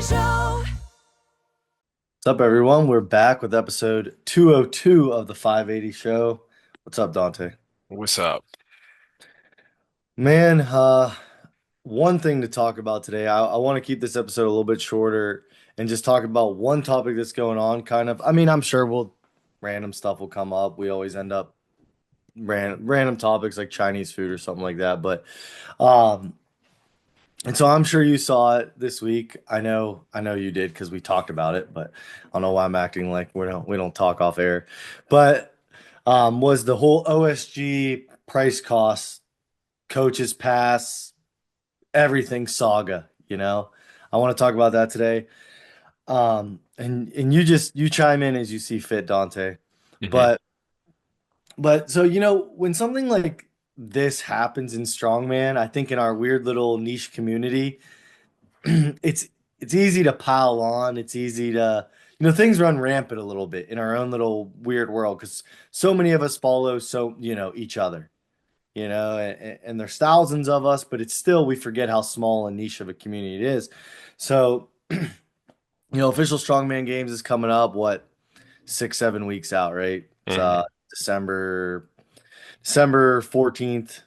Show. What's up, everyone? We're back with episode 202 of the 580 Show. What's up, Dante? What's up? Man, one thing to talk about today. I want to keep this episode a little bit shorter and just talk about one topic that's going on, kind of. I mean, I'm sure random stuff will come up. We always end up random topics like Chinese food or something like that. But um, and so I'm sure you saw it this week. I know you did because we talked about it, but I don't know why I'm acting like we don't talk off air. But was the whole OSG price cost, coaches pass, everything saga, I want to talk about that today. And you chime in as you see fit, Dante. Mhm. But so when something like this happens in strongman, I think in our weird little niche community, it's it's easy to pile on. It's easy to things run rampant a little bit in our own little weird world because so many of us follow each other, and there's thousands of us, but it's still we forget how small and niche of a community it is. So official strongman games is coming up. What 6-7 weeks out, right? It's Mhm. December 14th,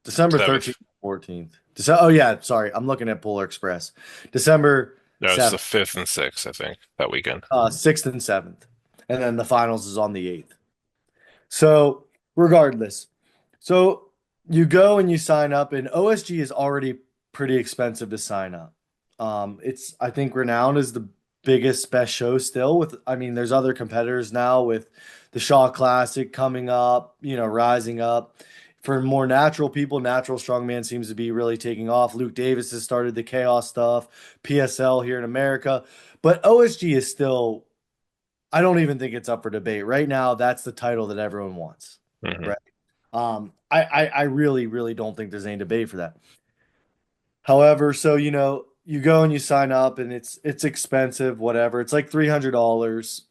December Seventh. 13th, 14th. Oh yeah, sorry, I'm looking at Polar Express. December No, it's the 7th, 5th and 6th, I think, that weekend. 6th and 7th, and then the finals is on the 8th. So regardless, so you go and you sign up, and OSG is already pretty expensive to sign up. It's I think renowned as the biggest best show still. I mean, there's other competitors now with the Shaw Classic coming up, rising up. For more natural people, natural strongman seems to be really taking off. Luke Davis has started the chaos stuff, PSL here in America, but OSG is still. I don't even think it's up for debate right now. That's the title that everyone wants, Mhm. right? I really, really don't think there's any debate for that. However, so you go and you sign up, and it's expensive, whatever. It's like $300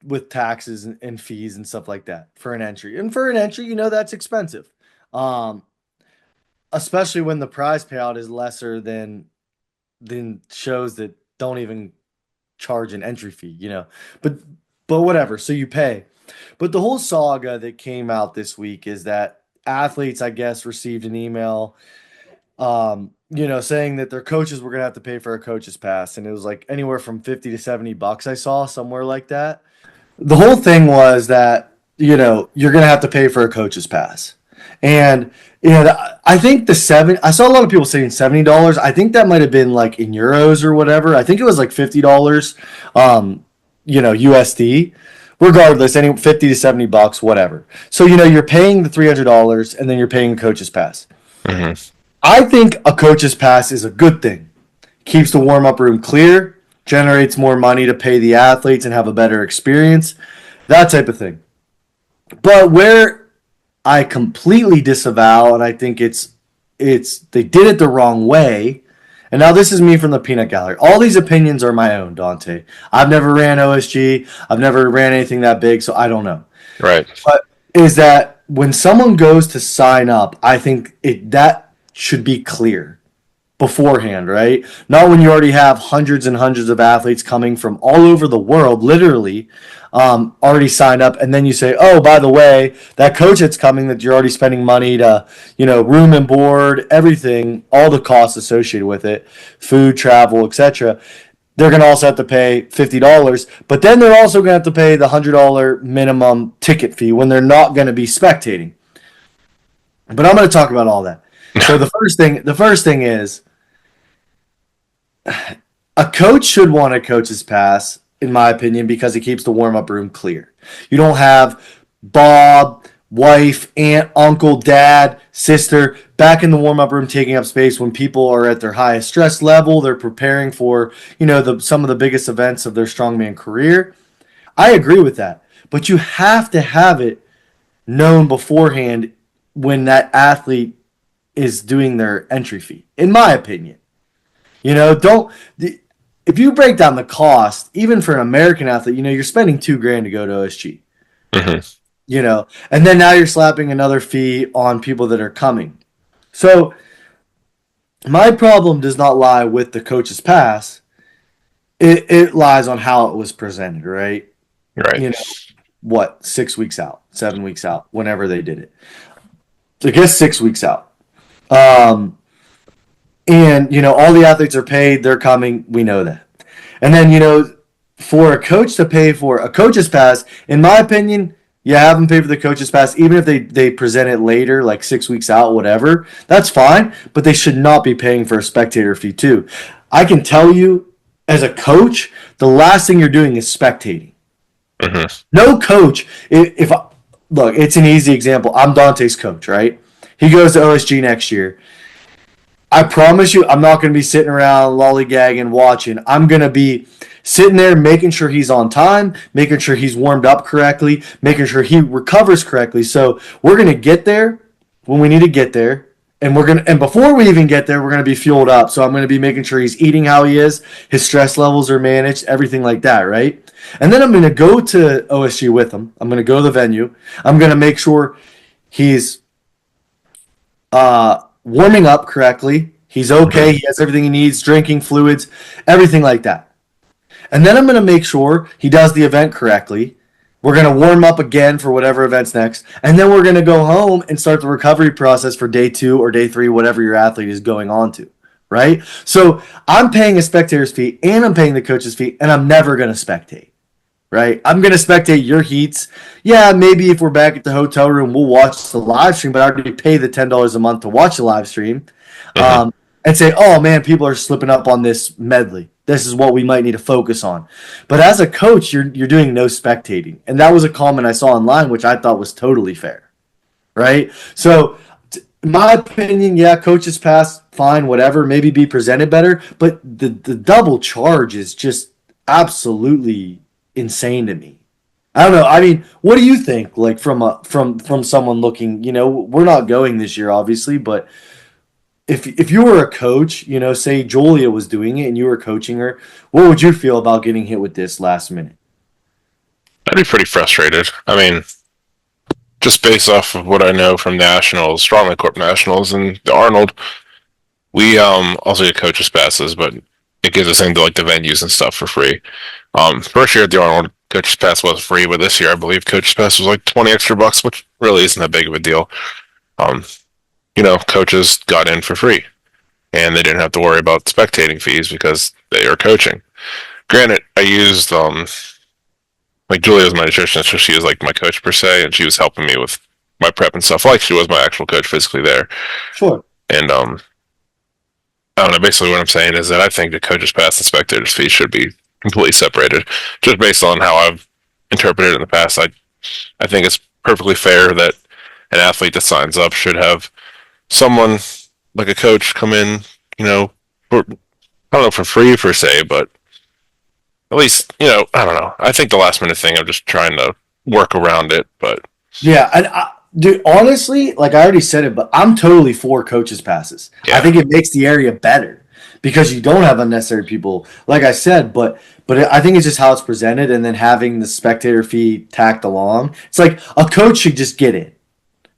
with taxes and fees and stuff like that for an entry. And for an entry, that's expensive. Um, Especially when the prize payout is lesser than shows that don't even charge an entry fee. But whatever. So you pay. But the whole saga that came out this week is that athletes, I guess, received an email, saying that their coaches were gonna have to pay for a coach's pass, and it was like anywhere from 50 to $70. I saw somewhere like that. The whole thing was that you're gonna have to pay for a coach's pass, and I think I saw a lot of people saying $70. I think that might have been like in euros or whatever. I think it was like $50, USD. Regardless, any 50 to $70, whatever. So you're paying the $300, and then you're paying a coach's pass. Mhm. I think a coach's pass is a good thing. Keeps the warm up room clear, generates more money to pay the athletes and have a better experience, that type of thing. But where I completely disavow, and I think it's they did it the wrong way. And now this is me from the peanut gallery. All these opinions are my own, Dante. I've never ran OSG. I've never ran anything that big, so I don't know. Right. But is that when someone goes to sign up, I think that should be clear beforehand, right? Not when you already have hundreds and hundreds of athletes coming from all over the world, literally, already signed up, and then you say, "Oh, by the way, that coach that's coming, that you're already spending money to, room and board, everything, all the costs associated with it, food, travel, etc." They're going to also have to pay $50, but then they're also going to have to pay the $100 minimum ticket fee when they're not going to be spectating. But I'm going to talk about all that. So the first thing is a coach should want a coach's pass, in my opinion, because it keeps the warm up room clear. You don't have Bob, wife, aunt, uncle, dad, sister back in the warm up room taking up space when people are at their highest stress level. They're preparing for some of the biggest events of their strongman career. I agree with that, but you have to have it known beforehand when that athlete is doing their entry fee, in my opinion. Don't if you break down the cost, even for an American athlete, you're spending $2,000 to go to OSG. Mhm. And then now you're slapping another fee on people that are coming. So My problem does not lie with the coach's pass. It lies on how it was presented, right? Right. You know, what, 6 weeks out, 7 weeks out, whenever they did it. I guess 6 weeks out. Um, and, all the athletes are paid, they're coming, we know that. And then, for a coach to pay for a coach's pass, in my opinion, you have them pay for the coach's pass, even if they present it later, like 6 weeks out, whatever, that's fine, but they should not be paying for a spectator fee too. I can tell you, as a coach, the last thing you're doing is spectating. Hmm. No coach, if I, look, it's an easy example. I'm Dante's coach, right? He goes to OSG next year. I promise you, I'm not going to be sitting around lollygagging watching. I'm going to be sitting there making sure he's on time, making sure he's warmed up correctly, making sure he recovers correctly. So we're going to get there when we need to get there. And before we even get there, we're gonna be fueled up. So I'm gonna be making sure he's eating how he is, his stress levels are managed, everything like that, right? And then I'm gonna go to OSG with him. I'm gonna go to the venue. I'm gonna make sure he's warming up correctly. He's okay. Hmm. He has everything he needs, drinking fluids, everything like that. And then I'm going to make sure he does the event correctly. We're going to warm up again for whatever event's next. And then we're going to go home and start the recovery process for day 2 or day 3, whatever your athlete is going on to. Right? So I'm paying a spectator's fee and I'm paying the coach's fee, and I'm never going to spectate. Right? I'm going to spectate your heats. Yeah, maybe if we're back at the hotel room, we'll watch the live stream, but I already pay the $10 a month to watch the live stream. Hmm. And say, oh man, people are slipping up on this medley. This is what we might need to focus on. But as a coach, you're doing no spectating. And that was a comment I saw online, which I thought was totally fair. Right? So, in my opinion, yeah, coaches pass, fine, whatever, maybe be presented better. But the double charge is just absolutely insane to me. I don't know. I mean, what do you think? Like from someone looking, we're not going this year, obviously, but if you were a coach, say Julia was doing it and you were coaching her, what would you feel about getting hit with this last minute? I'd be pretty frustrated. I mean, just based off of what I know from nationals, Strongman Corp nationals, and the Arnold, we also get coaches passes, but it gives us into like the venues and stuff for free. First year at the Arnold, coaches pass was free, but this year I believe coaches pass was like 20 extra bucks, which really isn't that big of a deal. Um, coaches got in for free, and they didn't have to worry about spectating fees because they are coaching. Granted, I used like Julia was my nutritionist, so she was like my coach per se, and she was helping me with my prep and stuff. Like she was my actual coach physically there, Sure. and I don't know. Basically, what I'm saying is that I think the coaches pass and spectators fee should be completely separated, just based on how I've interpreted it in the past. I think it's perfectly fair that an athlete that signs up should have someone like a coach come in, for, I don't know, for free per se, but at least, I don't know. I think the last minute thing, I'm just trying to work around it, but Yeah, and dude, honestly, like I already said it, but I'm totally for coaches passes. I yeah, think it makes the area better because you don't have unnecessary people, like I said. But I think it's just how it's presented, and then having the spectator fee tacked along. It's like a coach should just get it.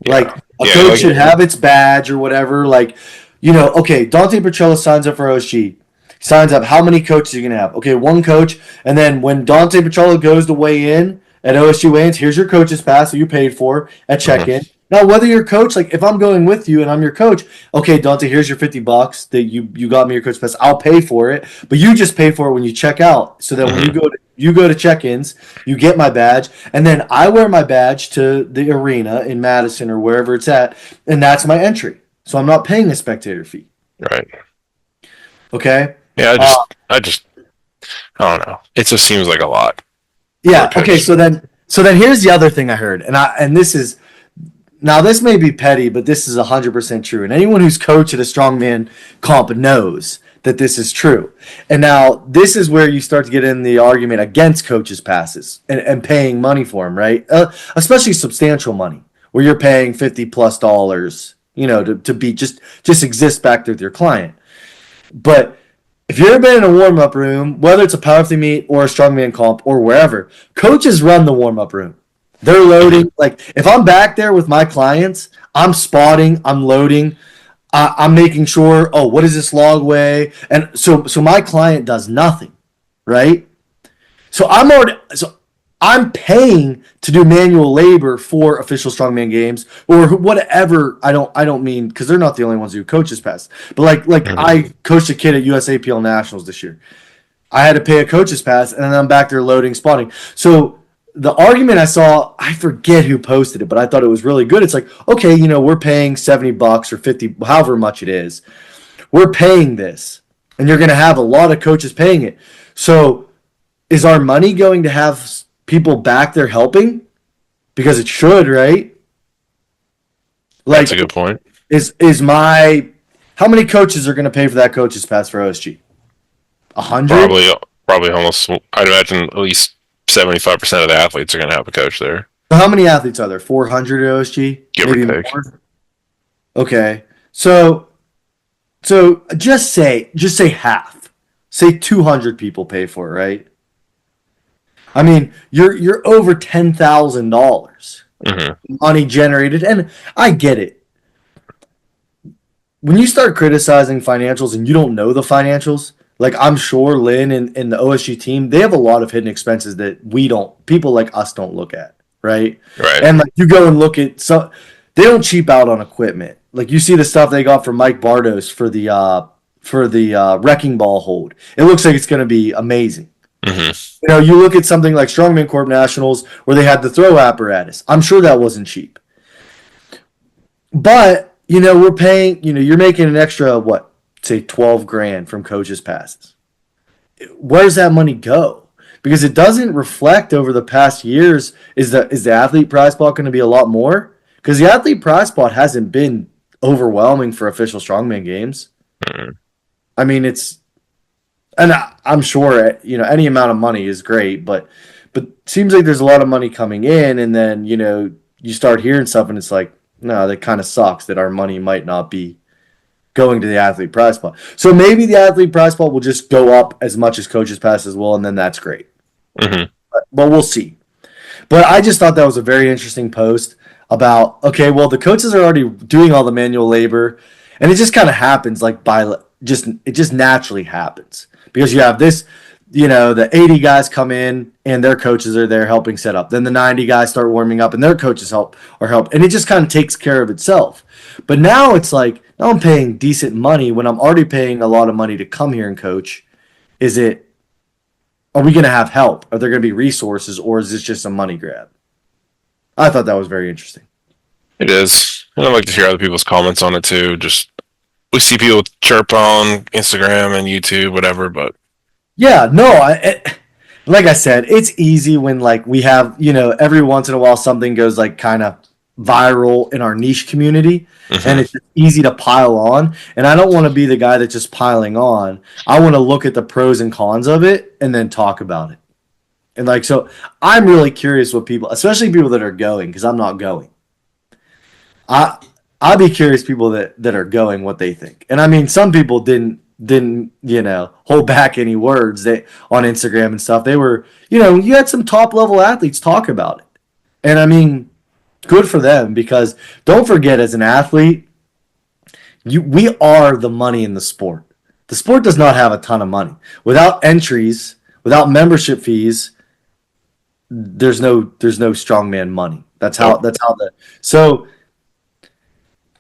Like yeah, a yeah, coach like, should have its badge or whatever. Like, okay, Dante Petrella signs up for OSG. Signs up. How many coaches are you gonna have? Okay, one coach. And then when Dante Petrella goes to weigh in at OSG weigh-ins, here's your coach's pass that you paid for at check-in. mhm, Now, whether you're coach, like if I'm going with you and I'm your coach, okay, Dante, here's your $50 that you got me your coach pass. I'll pay for it, but you just pay for it when you check out, so that when mhm, you go to check-ins, you get my badge, and then I wear my badge to the arena in Madison or wherever it's at, and that's my entry. So I'm not paying a spectator fee. right. Okay. Yeah, Uh, I don't know. It just seems like a lot for a yeah. Okay. coach. So then here's the other thing I heard, and this is now this may be petty, but this is 100% true. And anyone who's coached at a strongman comp knows that this is true. And now this is where you start to get in the argument against coaches' passes and paying money for them, right? Especially substantial money, where you're paying $50+ to be just exist back there with your client. But if you've ever been in a warm up room, whether it's a powerlifting meet or a strongman comp or wherever, coaches run the warm up room. They're Hmm. loading. Like if I'm back there with my clients, I'm spotting, I'm loading. I'm making sure, oh, what does this log weigh? And so my client does nothing, right? So I'm paying to do manual labor for official strongman games or whatever. I don't mean because they're not the only ones who coaches pass, but like Hmm. I coached a kid at USAPL Nationals this year. I had to pay a coach's pass, and then I'm back there loading, spotting. So the argument I saw, I forget who posted it, but I thought it was really good. It's like, okay, we're paying $70 or 50, however much it is. We're paying this, and you're going to have a lot of coaches paying it. So is our money going to have people back there helping? Because it should, right? That's Like, a good point. is my how many coaches are going to pay for that coach's pass for OSG? 100? Probably, probably almost. I'd imagine at least 75% of the athletes are going to have a coach there, So how many athletes are there? 400 at OSG? give or Maybe take. more? Okay. So just say half. Say 200 people pay for it, right? I mean, you're over $10,000 Hmm. money generated, and I get it. When you start criticizing financials and you don't know the financials, like I'm sure Lynn and the OSG team, they have a lot of hidden expenses that people like us don't look at, right? Right. And like you go and look at some, they don't cheap out on equipment. Like you see the stuff they got from Mike Bardos for the wrecking ball hold. It looks like it's going to be amazing. Hmm. You look at something like Strongman Corp Nationals where they had the throw apparatus. I'm sure that wasn't cheap. But, we're paying, you're making an extra, what, say 12 grand from coaches' passes. Where does that money go? Because it doesn't reflect over the past years. Is the athlete prize pot going to be a lot more? Because the athlete prize pot hasn't been overwhelming for official strongman games. Hmm. I mean, and I'm sure any amount of money is great, but it seems like there's a lot of money coming in, and then you start hearing stuff, and it's like, no, that kind of sucks that our money might not be going to the athlete prize pot. So maybe the athlete prize pot will just go up as much as coaches pass as well, and then that's great. Hmm. But we'll see. But I just thought that was a very interesting post about, okay, well, the coaches are already doing all the manual labor, and it just kind of happens like it just naturally happens because you have this, the 80 guys come in and their coaches are there helping set up. Then the 90 guys start warming up and their coaches help, and it just kind of takes care of itself. But now it's like, now I'm paying decent money when I'm already paying a lot of money to come here and coach. Is it Are we going to have help? Are there going to be resources, or is this just a money grab? I thought that was very interesting. It is. And I like to hear other people's comments on it too. Just we see people chirp on Instagram and YouTube, whatever, but Yeah, no, like I said, it's easy when like we have, every once in a while something goes like kind of viral in our niche community, and hmm. it's just easy to pile on. And I don't want to be the guy that's just piling on. I want to look at the pros and cons of it and then talk about it. And like, so I'm really curious what people, especially people that are going, because I'm not going. I I'd be curious people that are going what they think. And I mean, some people didn't hold back any words they on Instagram and stuff. They were, you had some top level athletes talk about it. And I mean, good for them because don't forget as an athlete, we are the money in the sport. The sport does not have a ton of money. Without entries, without membership fees, there's no strongman money. Nope. That's how the so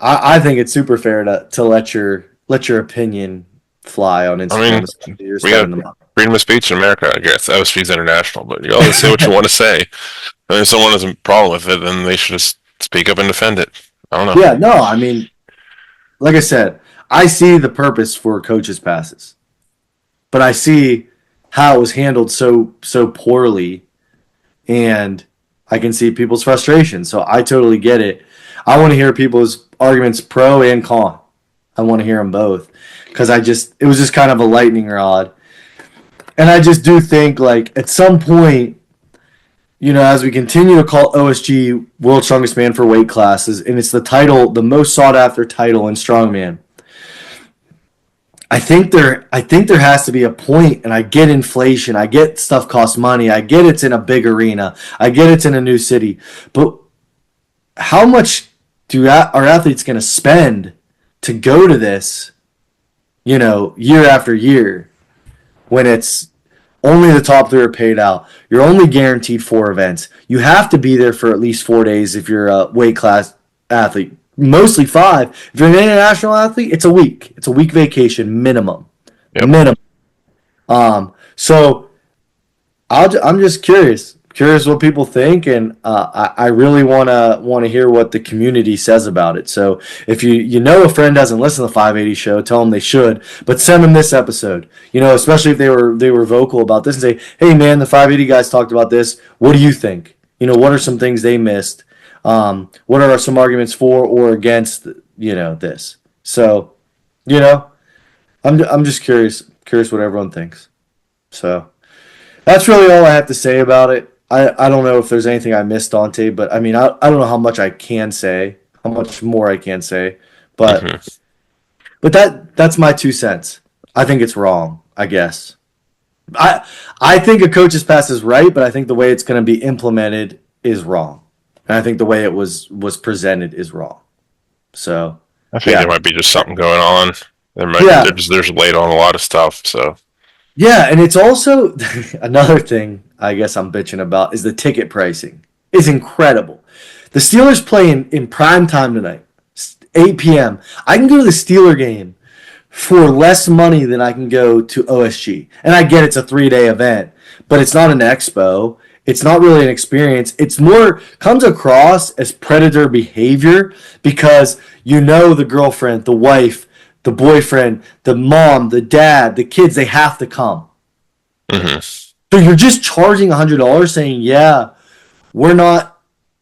I think it's super fair to let your opinion fly on I Instagram, mean, especially you're we got spending the money. freedom of speech in America, I guess. OSG's international, but you always say what you want to say. And if someone has a problem with it, then they should just speak up and defend it. I don't know. Yeah, no, I mean, like I said, I see the purpose for coaches passes, but I see how it was handled so poorly, and I can see people's frustration. So I totally get it. I want to hear people's arguments pro and con. I want to hear them both because it was just kind of a lightning rod. And I just do think like at some point, as we continue to call OSG World's Strongest Man for weight classes, and it's the most sought after title in strongman. I think there has to be a point, and I get inflation, I get stuff costs money, I get it's in a big arena, I get it's in a new city, but how much are athletes going to spend to go to this, year after year when it's only the top three are paid out. You're only guaranteed 4 events. You have to be there for at least 4 days if you're a weight class athlete. Mostly 5. If you're an international athlete, it's a week. It's a week vacation minimum. Yep. Minimum. So I'm just curious what people think, and I really wanna hear what the community says about it. So if you know a friend doesn't listen to the 580 show, tell them they should, but send them this episode. Especially if they were vocal about this and say, hey man, the 580 guys talked about this. What do you think? What are some things they missed? What are some arguments for or against this? So I'm just curious what everyone thinks. So that's really all I have to say about it. I don't know if there's anything I missed, Dante, but I mean, I don't know how much I can say, how much more I can say, but that's my 2 cents. I think it's wrong, I guess. I think a coach's pass is right, but I think the way it's going to be implemented is wrong, and I think the way it was presented is wrong. So I think there might be just something going on. There's late on a lot of stuff, so. Yeah, and it's also another thing I guess I'm bitching about is the ticket pricing. It's incredible. The Steelers play in prime time tonight, 8 p.m. I can go to the Steeler game for less money than I can go to OSG. And I get it's a 3-day event, but it's not an expo. It's not really an experience. It's more comes across as predator behavior because the girlfriend, the wife, the boyfriend, the mom, the dad, the kids, they have to come. So you're just charging $100 saying, yeah, we're not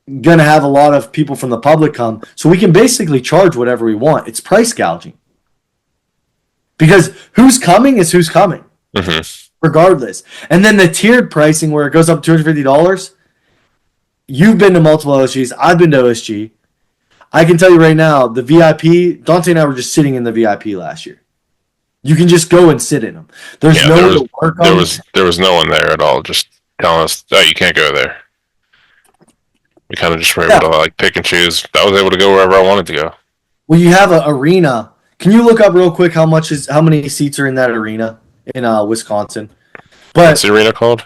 going to have a lot of people from the public come. So we can basically charge whatever we want. It's price gouging. Because who's coming is who's coming. Regardless. And then the tiered pricing where it goes up $250. You've been to multiple OSGs. I've been to OSG. I can tell you right now, the VIP, Dante and I were just sitting in the VIP last year. You can just go and sit in them. There's no one to work on. There was no one there at all, just telling us, oh, you can't go there. We kind of just were able to pick and choose. I was able to go wherever I wanted to go. Well, you have an arena. Can you look up real quick how many seats are in that arena in Wisconsin? What's the arena called?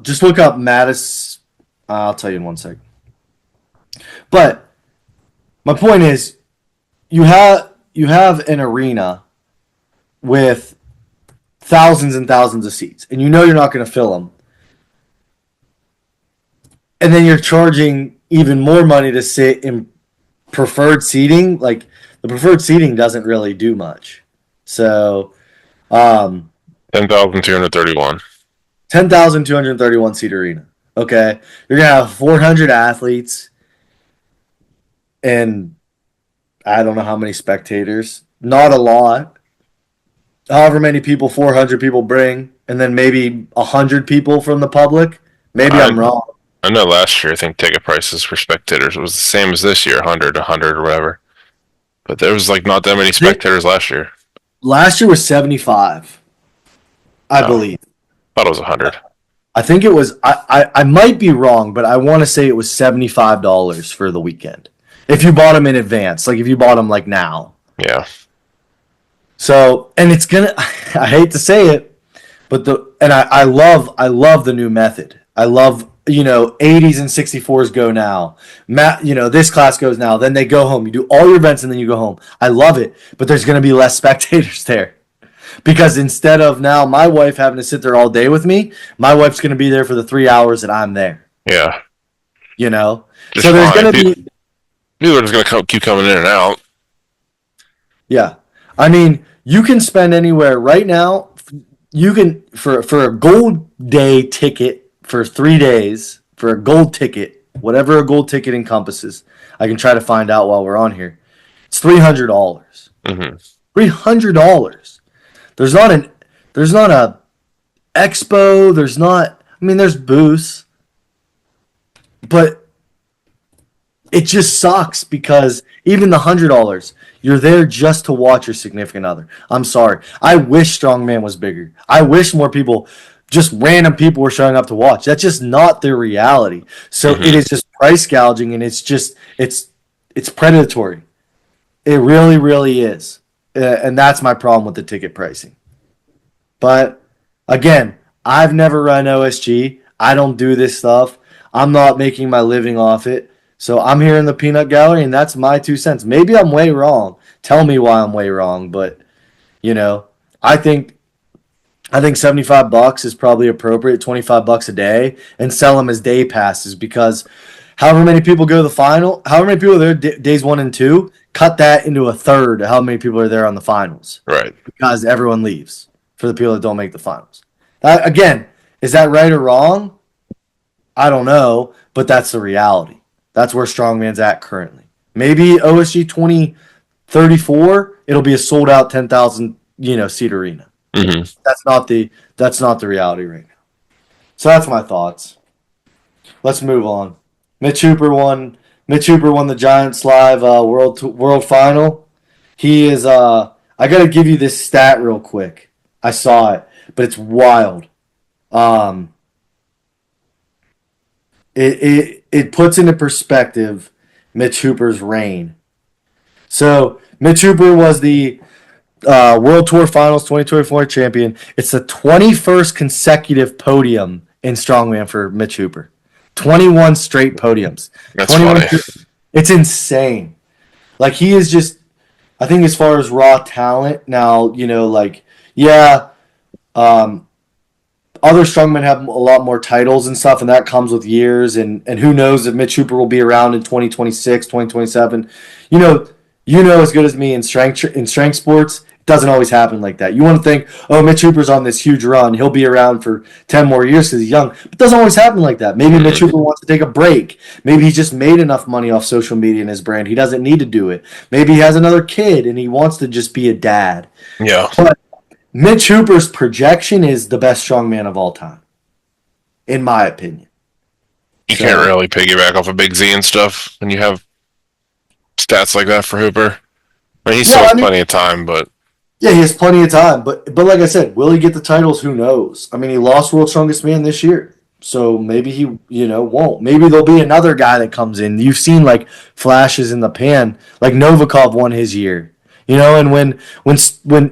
Just look up Mattis. I'll tell you in 1 second. But my point is, you have an arena with thousands and thousands of seats, and you're not going to fill them. And then you're charging even more money to sit in preferred seating. Like, the preferred seating doesn't really do much. So, 10,231. 10,231 seat arena. Okay, you're gonna have 400 athletes. And I don't know how many spectators. Not a lot. However many people 400 people bring, and then maybe 100 people from the public. Maybe I'm wrong. I know last year, I think ticket prices for spectators was the same as this year, 100 or whatever. But there was not that many spectators last year. Last year was 75, I believe. I thought it was 100. I think it was. I might be wrong, but I want to say it was $75 for the weekend. If you bought them in advance, if you bought them now. Yeah. So, and it's gonna. I hate to say it, but I love the new method. I love 80s and 64s go now. This class goes now. Then they go home. You do all your events and then you go home. I love it, but there's gonna be less spectators there. Because instead of now my wife having to sit there all day with me, my wife's gonna be there for the 3 hours that I'm there. Yeah. So there's gonna be. People are just going to keep coming in and out. Yeah. I mean, you can spend anywhere right now. You can, for a gold day ticket for 3 days, for a gold ticket, whatever a gold ticket encompasses, I can try to find out while we're on here. It's $300. $300. There's not a expo. There's booths. But it just sucks because even the $100, you're there just to watch your significant other. I'm sorry. I wish Strongman was bigger. I wish more people, just random people, were showing up to watch. That's just not their reality. So it is just price gouging, and it's it's predatory. It really, really is. And that's my problem with the ticket pricing. But again, I've never run OSG. I don't do this stuff. I'm not making my living off it. So I'm here in the peanut gallery, and that's my 2 cents. Maybe I'm way wrong. Tell me why I'm way wrong. But, you know, I think $75 is probably appropriate, $25 a day, and sell them as day passes because however many people go to the final, however many people are there days 1 and 2, cut that into a third of how many people are there on the finals Right. because everyone leaves for the people that don't make the finals. Again, is that right or wrong? I don't know, but that's the reality. That's where Strongman's at currently. Maybe OSG 2034, it'll be a sold out 10,000 seat arena. Mm-hmm. That's not the reality right now. So that's my thoughts. Let's move on. Mitch Hooper won. Mitch Hooper won the Giants Live World Final. He is. I gotta give you this stat real quick. I saw it, but it's wild. Um, it puts into perspective Mitch Hooper's reign. So Mitch Hooper was the World Tour Finals 2024 champion. It's the 21st consecutive podium in strongman for Mitch Hooper. 21 straight podiums. That's 21. funny. It's insane. Like he is just. I think as far as raw talent now, yeah, um, other strongmen have a lot more titles and stuff, and that comes with years. And who knows if Mitch Hooper will be around in 2026, 2027. You know, as good as me in strength sports. It doesn't always happen like that. You want to think, oh, Mitch Hooper's on this huge run. He'll be around for 10 more years because he's young. But it doesn't always happen like that. Maybe Mitch Hooper wants to take a break. Maybe he just made enough money off social media and his brand. He doesn't need to do it. Maybe he has another kid and he wants to just be a dad. Yeah. But Mitch Hooper's projection is the best strongman of all time, in my opinion. You can't really piggyback off of Big Z and stuff when you have stats like that for Hooper. I mean, he still has plenty of time, but yeah, he has plenty of time. But like I said, will he get the titles? Who knows? I mean, he lost World's Strongest Man this year. So maybe he, won't. Maybe there'll be another guy that comes in. You've seen like flashes in the pan. Like Novikov won his year. And when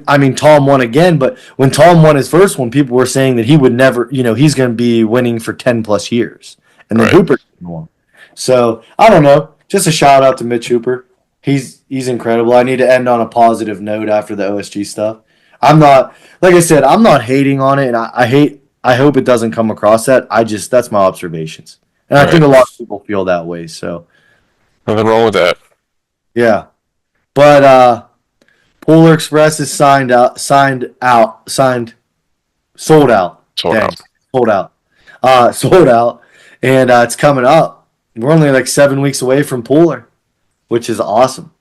I mean Tom won again, but when Tom won his first one, people were saying that he would never, he's going to be winning for 10 plus years, and then Hooper won. So I don't know. Just a shout out to Mitch Hooper. He's incredible. I need to end on a positive note after the OSG stuff. I'm not, like I said, I'm not hating on it, and I hope it doesn't come across that. That's my observations, and I think a lot of people feel that way. So nothing wrong with that. Yeah, but Polar Express is sold out. Sold out, and it's coming up. We're only like 7 weeks away from Polar, which is awesome.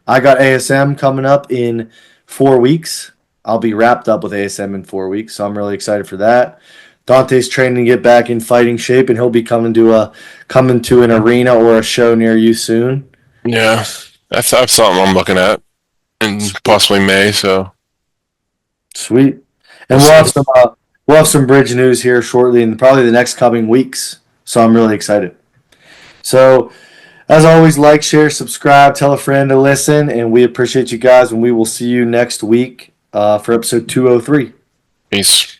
I got ASM coming up in 4 weeks. I'll be wrapped up with ASM in 4 weeks, so I'm really excited for that. Dante's training to get back in fighting shape, and he'll be coming to an arena or a show near you soon. Yeah, that's something I'm looking at. In possibly May, so sweet. And we'll have some bridge news here shortly, in probably the next coming weeks. So I'm really excited. So, as always, like, share, subscribe, tell a friend to listen, and we appreciate you guys. And we will see you next week for episode 203. Peace.